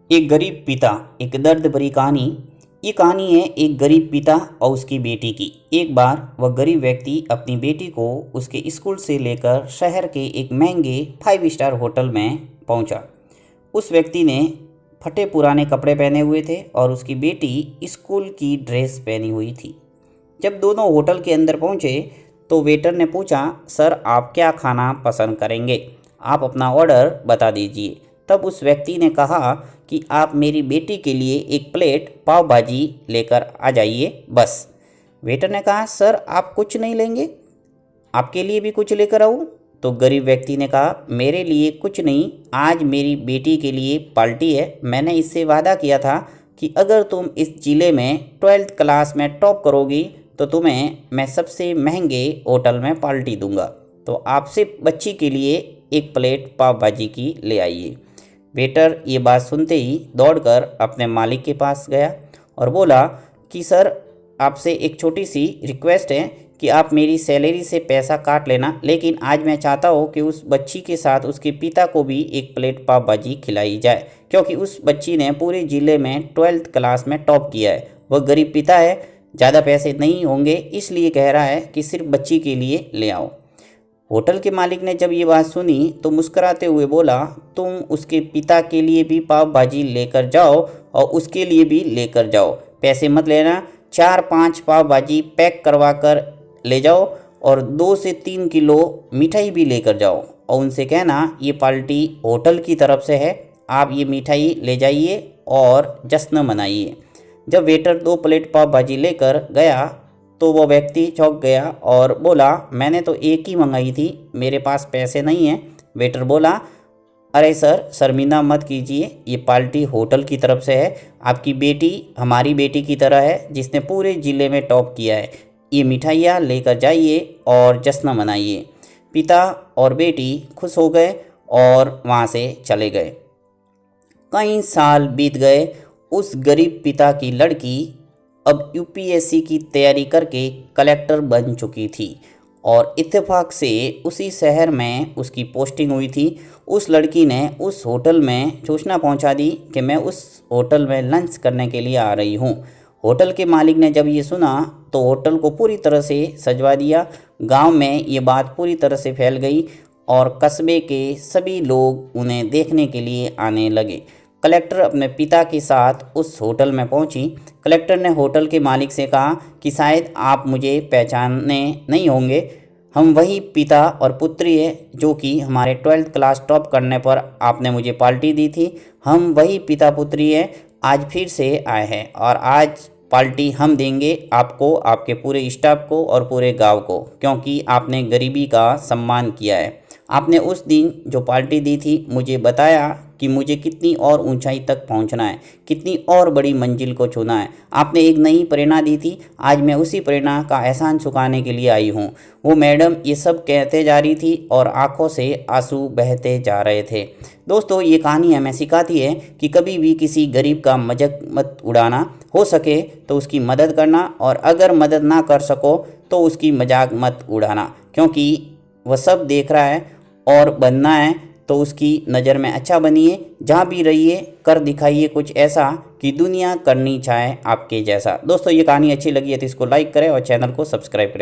एक गरीब पिता, एक दर्द भरी कहानी। ये कहानी है एक गरीब पिता और उसकी बेटी की। एक बार वह गरीब व्यक्ति अपनी बेटी को उसके स्कूल से लेकर शहर के एक महंगे 5 स्टार होटल में पहुंचा। उस व्यक्ति ने फटे पुराने कपड़े पहने हुए थे और उसकी बेटी स्कूल की ड्रेस पहनी हुई थी। जब दोनों होटल के अंदर पहुंचे तो वेटर ने पूछा, सर आप क्या खाना पसंद करेंगे? आप अपना ऑर्डर बता दीजिए। तब उस व्यक्ति ने कहा कि आप मेरी बेटी के लिए एक प्लेट पाव भाजी लेकर आ जाइए बस। वेटर ने कहा, सर आप कुछ नहीं लेंगे? आपके लिए भी कुछ लेकर आऊँ? तो गरीब व्यक्ति ने कहा, मेरे लिए कुछ नहीं, आज मेरी बेटी के लिए पार्टी है। मैंने इससे वादा किया था कि अगर तुम इस जिले में 12th क्लास में टॉप करोगी तो तुम्हें मैं सबसे महंगे होटल में पार्टी दूंगा। तो आप सिर्फ बच्ची के लिए एक प्लेट पाव भाजी की ले आइए। वेटर ये बात सुनते ही दौड़कर अपने मालिक के पास गया और बोला कि सर आपसे एक छोटी सी रिक्वेस्ट है कि आप मेरी सैलरी से पैसा काट लेना, लेकिन आज मैं चाहता हूँ कि उस बच्ची के साथ उसके पिता को भी एक प्लेट पाव भाजी खिलाई जाए, क्योंकि उस बच्ची ने पूरे ज़िले में 12th क्लास में टॉप किया है। वह गरीब पिता है, ज़्यादा पैसे नहीं होंगे, इसलिए कह रहा है कि सिर्फ बच्ची के लिए ले आओ। होटल के मालिक ने जब ये बात सुनी तो मुस्कुराते हुए बोला, तुम उसके पिता के लिए भी पाव भाजी लेकर जाओ और उसके लिए भी लेकर जाओ, पैसे मत लेना। 4-5 पाव भाजी पैक करवा कर ले जाओ और 2 से 3 किलो मिठाई भी लेकर जाओ और उनसे कहना ये पार्टी होटल की तरफ से है, आप ये मिठाई ले जाइए और जश्न मनाइए। जब वेटर 2 प्लेट पाव भाजी लेकर गया तो वो व्यक्ति चौंक गया और बोला, मैंने तो एक ही मंगाई थी, मेरे पास पैसे नहीं हैं। वेटर बोला, अरे सर शर्मिंदा मत कीजिए, ये पार्टी होटल की तरफ से है। आपकी बेटी हमारी बेटी की तरह है जिसने पूरे ज़िले में टॉप किया है। ये मिठाइयाँ लेकर जाइए और जश्न मनाइए। पिता और बेटी खुश हो गए और वहाँ से चले गए। कई साल बीत गए। उस गरीब पिता की लड़की अब यूपीएससी की तैयारी करके कलेक्टर बन चुकी थी और इत्तेफाक से उसी शहर में उसकी पोस्टिंग हुई थी। उस लड़की ने उस होटल में सूचना पहुंचा दी कि मैं उस होटल में लंच करने के लिए आ रही हूं। होटल के मालिक ने जब ये सुना तो होटल को पूरी तरह से सजवा दिया। गांव में ये बात पूरी तरह से फैल गई और कस्बे के सभी लोग उन्हें देखने के लिए आने लगे। कलेक्टर अपने पिता के साथ उस होटल में पहुंची। कलेक्टर ने होटल के मालिक से कहा कि शायद आप मुझे पहचाने नहीं होंगे, हम वही पिता और पुत्री है जो कि हमारे 12th क्लास टॉप करने पर आपने मुझे पार्टी दी थी। हम वही पिता पुत्री है, आज फिर से आए हैं और आज पार्टी हम देंगे आपको, आपके पूरे स्टाफ को और पूरे गांव को, क्योंकि आपने गरीबी का सम्मान किया है। आपने उस दिन जो पार्टी दी थी मुझे बताया कि मुझे कितनी और ऊंचाई तक पहुंचना है, कितनी और बड़ी मंजिल को छूना है। आपने एक नई प्रेरणा दी थी, आज मैं उसी प्रेरणा का एहसान चुकाने के लिए आई हूँ। वो मैडम ये सब कहते जा रही थी और आंखों से आंसू बहते जा रहे थे। दोस्तों ये कहानी हमें सिखाती है कि कभी भी किसी गरीब का मजाक मत उड़ाना, हो सके तो उसकी मदद करना और अगर मदद ना कर सको तो उसकी मजाक मत उड़ाना, क्योंकि वह सब देख रहा है और बनना है तो उसकी नज़र में अच्छा बनिए। जहाँ भी रहिए कर दिखाइए कुछ ऐसा कि दुनिया करनी चाहे आपके जैसा। दोस्तों ये कहानी अच्छी लगी है तो इसको लाइक करें और चैनल को सब्सक्राइब करें।